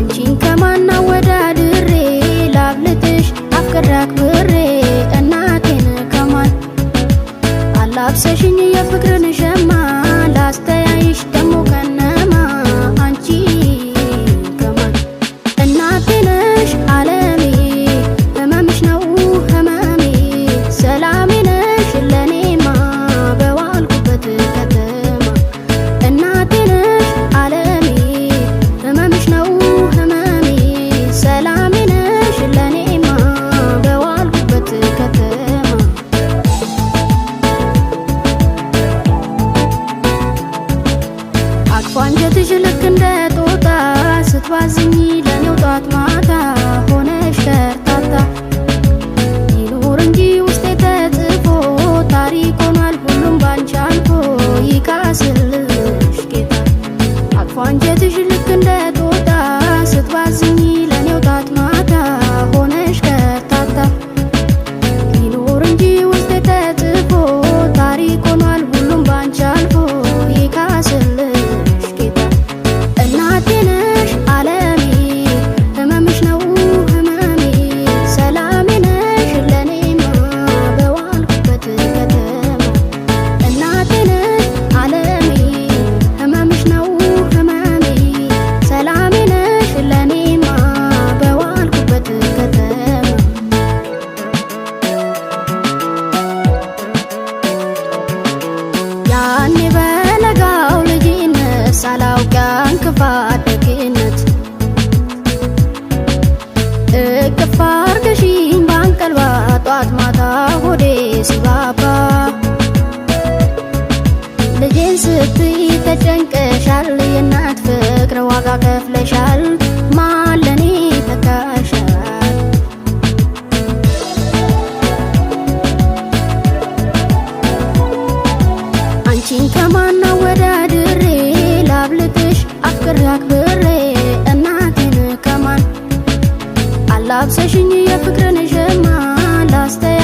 አንቺን ከማን አወዳድሬ ላብልጥሽ አፍቅሬ አክብሬ እናቴን ከማን አላብሰሽኝ የፍቅርን ሸማ ላስተያይሽ ደሞ ከነማ አንቺን ከማን እናቴ ነሽ ዓለሜ ህመምሽ ነው ህመሜ ሰላሜ ነሽ ለኔማ በዋልኩበት ከተማ እናቴ ነሽ ዓለሜ ህመምሽ ነው ህመሜ ሰላሜ ነሽ ለኔማ በዋልኩበት ከተማ አቅፎ አንጀትሽ ልክ እንደ ጦጣ ስትባዝኝ ለኔው ጧት ማታ ሆነሽ ከርታታ ይኑር እንጂ ውስጤ ተጽፎ ታሪክ ሆኗል ሁሉም ባንቺ አልፎ ይካስልሽ ጌታ አቅፎ አንጀትሽ ልክ እንደ ጦጣ ስትባዝኝ ለኔው ጧት ማታ ሆነሽ ከርታታ ይኑር እንጂ ውስጤ ተጽፎ ታሪክ ሆኗል ሁሉም ባንቺ አልፎ ይካስልሽ ጌታ እናቴ ነሽ ዓለሜ ህመምሽ ነው ህመሜ ሰላሜ ነሽ ለኔማ በዋልኩበት ከተማ እናቴ ነሽ ዓለሜ ህመምሽ ነው ህመሜ ሰላሜ ነሽ ለኔማ በዋልኩበት ከተማ ያኔ በለጋው ልጅነት ሳላውቅ ያን ክፋት ደግነት እቅፍ አርገሽኝ ባንቀልባ ጧት ማታ ሆዴ ሲባባ ልጄን ስትይ ተጨንቀሻል የእናት ፍቅር ዋጋ ከፍለሻል ማን ለኔ ተካሻል አንቺን ከማን አወዳድሬ ላብልጥሽ አፍቅሬ አክብሬ እናቴን ከማን አላብሰሽኝ የፍቅርን ሸማ ላስተያ